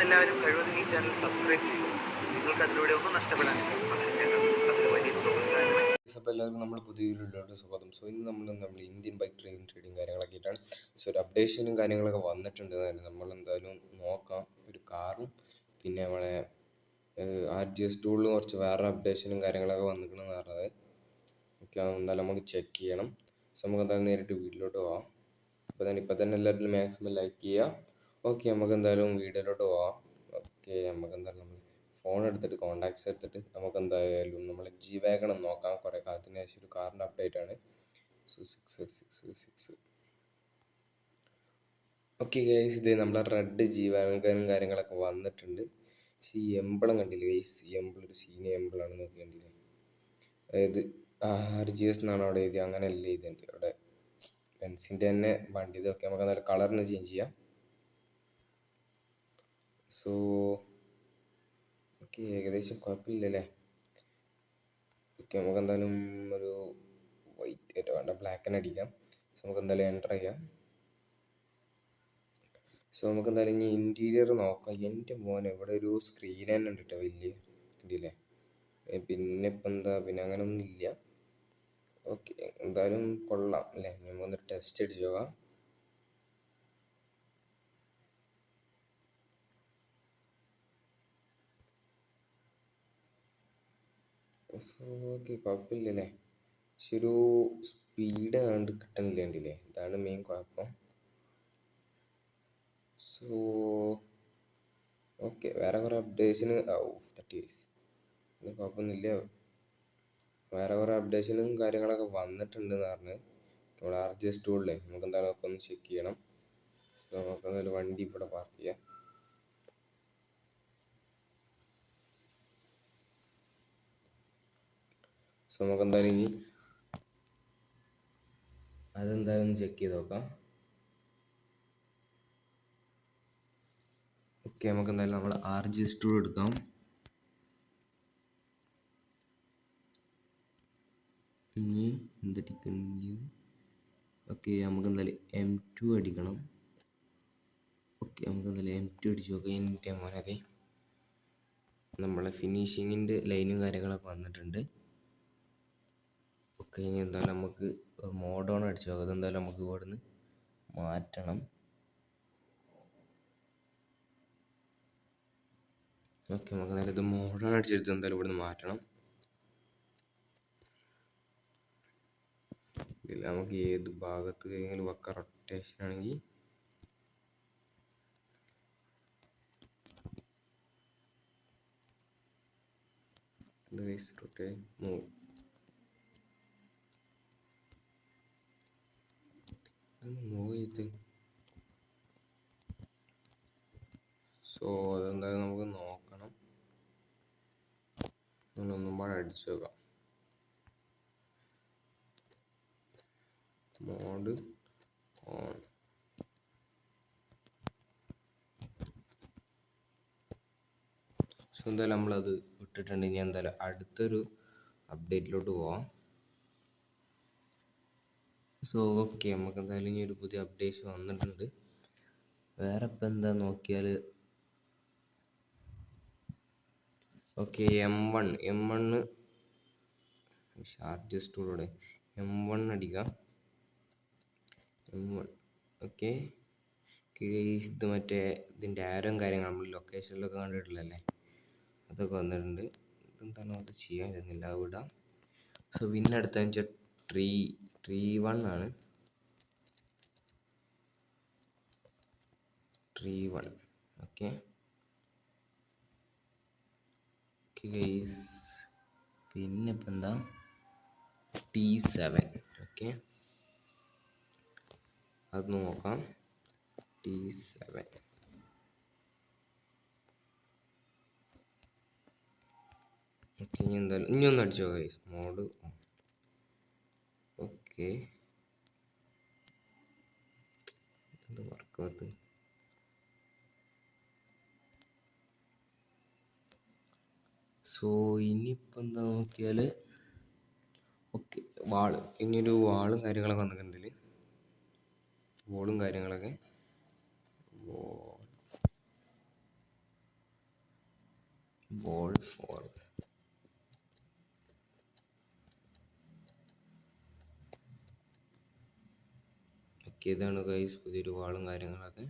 നിങ്ങളെല്ലാവരും കഴിവതും ഈ ചാനൽ സബ്സ്ക്രൈബ് ചെയ്തു. നിങ്ങൾക്ക് അതിലൂടെ ഒന്നും നഷ്ടപ്പെടാനില്ല, പക്ഷേ ഞങ്ങൾക്ക് അതൊരു വലിയ പ്രോത്സാഹനമായി. അപ്പോൾ എല്ലാവർക്കും നമ്മൾ പുതിയ വീഡിയോയിലോട്ട് സ്വാഗതം. സോ ഇന്ന് നമ്മൾ ഇന്ത്യൻ ബൈക്ക് ട്രേഡിങ് കാര്യങ്ങളൊക്കെ ആയിട്ടാണ്. സോ ഒരു അപ്ഡേഷനും കാര്യങ്ങളൊക്കെ വന്നിട്ടുണ്ട്. നമ്മൾ എന്തായാലും നോക്കാം. ഒരു കാറും പിന്നെ നമ്മളെ RGS ടൂളിലും കുറച്ച് വേറെ അപ്ഡേഷനും കാര്യങ്ങളൊക്കെ വന്നിട്ടുണ്ടെന്ന് പറഞ്ഞത്. ഓക്കെ, എന്തായാലും നമുക്ക് ചെക്ക് ചെയ്യണം. സോ നമുക്ക് എന്തായാലും നേരിട്ട് വീട്ടിലോട്ട് പോവാം. ഇപ്പം തന്നെ എല്ലാവരും മാക്സിമം ലൈക്ക് ചെയ്യുക. ഓക്കെ, നമുക്ക് എന്തായാലും വീഡിയോയിലോട്ട് പോവാം. ഓക്കെ, നമുക്ക് എന്തായാലും നമ്മൾ ഫോൺ എടുത്തിട്ട് കോൺടാക്ട്സ് എടുത്തിട്ട് നമുക്ക് എന്തായാലും നമ്മൾ G-Wagon നോക്കാം. കുറേ കാലത്തിന് ശേഷം ഒരു കാറിൻ്റെ അപ്ഡേറ്റ് ആണ്. സോ 6. ഓക്കെ ഗൈസ്, ഇത് നമ്മുടെ റെഡ് G-Wagon കാര്യങ്ങളൊക്കെ വന്നിട്ടുണ്ട്. പക്ഷേ ഈ എംബിളം കണ്ടില്ലേ ഗൈസ്? ഈ എംബിളം ഒരു സീനിയർ എംബിളാണ്. നോക്കി കണ്ടില്ലേ? അതായത് RGS എന്നാണ് അവിടെ എഴുതി, അങ്ങനെയല്ല എഴുതിയുണ്ട് അവിടെ. ബെൻസിൻ്റെ തന്നെ വണ്ടി. ഇതൊക്കെ നമുക്ക് എന്തായാലും കളറിന് ചേഞ്ച് ചെയ്യാം. സോ ഓക്കെ, ഏകദേശം കുഴപ്പമില്ലല്ലേ? ഓക്കെ, നമുക്ക് എന്തായാലും ഒരു വൈറ്റ് ആയിട്ട് വേണ്ട, ബ്ലാക്ക് തന്നെ അടിക്കാം. സോ നമുക്ക് എന്തായാലും എൻ്റർ ചെയ്യാം. സോ നമുക്ക് എന്തായാലും ഇനി ഇൻറ്റീരിയർ നോക്കാം. എൻ്റെ മോനെ ഇവിടെ ഒരു സ്ക്രീൻ തന്നെ ഉണ്ട് കേട്ടോ, വലിയ കണ്ടില്ലേ? പിന്നെ ഇപ്പം എന്താ, പിന്നെ അങ്ങനെ ഒന്നുമില്ല. ഓക്കെ, എന്തായാലും കൊള്ളാം അല്ലേ? നമുക്കൊന്ന് ടെസ്റ്റ് അടിച്ച് നോക്കാം. സോ ഓക്കെ, കുഴപ്പമില്ലല്ലേ? പക്ഷെ ഒരു സ്പീഡ് കണ്ട് കിട്ടണില്ല, കണ്ടില്ലേ? ഇതാണ് മെയിൻ കുഴപ്പം. സോ ഓക്കെ, വേറെ കുറേ അപ്ഡേഷന് കുഴപ്പമൊന്നുമില്ല. വേറെ കുറേ അപ്ഡേഷനും കാര്യങ്ങളൊക്കെ വന്നിട്ടുണ്ടെന്ന് പറഞ്ഞ് നമ്മുടെ RGS ടൂളിലെ. നമുക്ക് എന്തായാലും ഒക്കെ ഒന്ന് ചെക്ക് ചെയ്യണം. സോ നമുക്ക് എന്തായാലും വണ്ടി ഇവിടെ പാർക്ക് ചെയ്യാം. സോ നമുക്ക് എന്തായാലും ഇനി അതെന്തായാലും ഒന്ന് ചെക്ക് ചെയ്ത് നോക്കാം. ഓക്കെ, നമുക്ക് എന്തായാലും നമ്മൾ RGS ടൂൾ എടുക്കാം. ഇനി എന്തടിക്കണമെങ്കിൽ ഓക്കെ, നമുക്ക് എന്തായാലും M2 അടിക്കണം. ഓക്കെ, നമുക്ക് എന്തായാലും M2 അടിച്ച് നോക്കാം. എൻ്റെ മോനതെ നമ്മളെ ഫിനിഷിങ്ങിൻ്റെ ലൈനും കാര്യങ്ങളൊക്കെ വന്നിട്ടുണ്ട്. ഓക്കെ, ഇനി എന്തായാലും നമുക്ക് മോഡോൺ അടിച്ച് നോക്കാം. അതെന്തായാലും നമുക്ക് ഇവിടുന്ന് മാറ്റണം. ഓക്കെ, നമുക്ക് എന്തായാലും ഇത് മോഡോൺ അടിച്ചെടുത്ത് എന്തായാലും ഇവിടുന്ന് മാറ്റണം. ഇതിൽ നമുക്ക് ഏത് ഭാഗത്ത് കഴിഞ്ഞാലും വെക്കാം. റൊട്ടേഷൻ ആണെങ്കിൽ മൂവ് ചെയ്ത്. സോ അതെന്തായാലും നമുക്ക് നോക്കണം. ഒന്നും പാടെ അടിച്ചു നോക്കാം. Mode on. സോ എന്തായാലും നമ്മളത് വിട്ടിട്ടുണ്ട്. ഇനി എന്തായാലും അടുത്തൊരു അപ്ഡേറ്റിലോട്ട് പോവാം. സോ ഓക്കെ, നമുക്ക് എന്തായാലും ഇനി ഒരു പുതിയ അപ്ഡേഷൻ വന്നിട്ടുണ്ട്. വേറെ ഇപ്പം എന്താ നോക്കിയാൽ ഓക്കെ, M1 RGS ടൂളോടെ M1 അടിക്കാം. M1 okay. ഇത് മറ്റേ ഇതിൻ്റെ ആരും കാര്യങ്ങൾ നമ്മൾ ലൊക്കേഷനിലൊക്കെ കണ്ടിട്ടില്ലല്ലേ, അതൊക്കെ വന്നിട്ടുണ്ട്. ഇതെന്താണോ അത് ചെയ്യാൻ ഇരുന്നില്ല, അത് വിടാം. സോ പിന്നെ അടുത്തതെന്ന് വെച്ചാൽ ട്രീ 1 ആണ്. Tree 1 okay guys. പിന്നെ ഇപ്പം എന്താ T7 ഓക്കെ, അത് നോക്കാം. T7 ഓക്കെ, ഇനി എന്തായാലും ഇനി ഒന്ന് അടിച്ചോ ഗൈസ്. മോഡ് ഓക്കെ, ഇത് വർക്കാത്ത. സോ ഇനിയിപ്പോൾ എന്താ നോക്കിയാൽ ഓക്കെ, ഇനിയൊരു വാളും കാര്യങ്ങളൊക്കെ വന്നിട്ടുണ്ട്. ഇതിൽ വോളും കാര്യങ്ങളൊക്കെ ബോൾ ഫോർ. ഓക്കെ, ഇതാണ് ഗൈസ് പുതിയൊരു വാളും കാര്യങ്ങളൊക്കെ.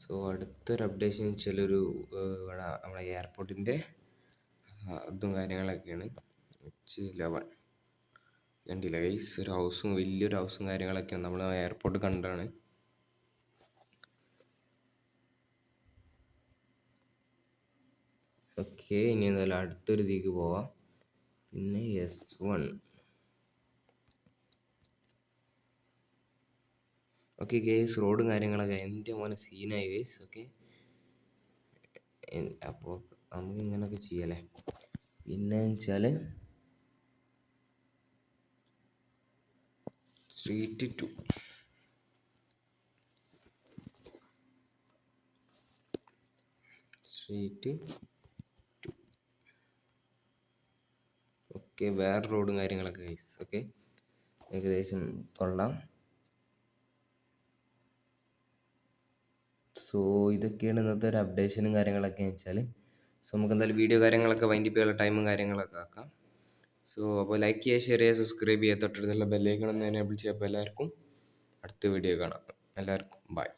സോ അടുത്തൊരു അപ്ഡേഷൻ വെച്ചാൽ ഇവിടെ നമ്മളെ എയർപോർട്ടിൻ്റെ അതും കാര്യങ്ങളൊക്കെയാണ്. H11 കണ്ടില്ല ഗൈസ്, ഒരു ഹൗസും വലിയൊരു ഹൗസും കാര്യങ്ങളൊക്കെയാണ്. നമ്മൾ എയർപോർട്ട് കണ്ടാണ്. ഓക്കെ, ഇനി എന്തായാലും അടുത്തൊരു ഇതിലേക്ക് പോവാം. പിന്നെ S1. ഓക്കെ ഗൈസ്, റോഡും കാര്യങ്ങളൊക്കെ എൻ്റെ മോനെ സീനായി ഗൈസ്. ഓക്കെ, അപ്പോൾ നമുക്ക് ഇങ്ങനെയൊക്കെ ചെയ്യല്ലേ. പിന്നെ വെച്ചാൽ സ്ട്രീറ്റ് 2. ഓക്കെ, വേറെ റോഡും കാര്യങ്ങളൊക്കെ ഗൈസ്. ഓക്കെ, ഏകദേശം കൊള്ളാം. സോ ഇതൊക്കെയാണ് ഇന്നത്തെ ഒരു അപ്ഡേഷനും കാര്യങ്ങളൊക്കെ വെച്ചാൽ. സോ നമുക്ക് എന്തായാലും വീഡിയോ കാര്യങ്ങളൊക്കെ വൈൻഡപ്പ് ചെയ്യാനുള്ള ടൈമും കാര്യങ്ങളൊക്കെ ആക്കാം. സോ അപ്പോൾ ലൈക്ക് ചെയ്യുക, ഷെയർ ചെയ്യുക, സബ്സ്ക്രൈബ് ചെയ്യുക, തൊട്ടടുത്തുള്ള ബെല്ലൈക്കൺ ഒന്ന് എനേബിൾ ചെയ്യുക. അപ്പോൾ എല്ലാവർക്കും അടുത്ത വീഡിയോ കാണാം. എല്ലാവർക്കും ബൈ.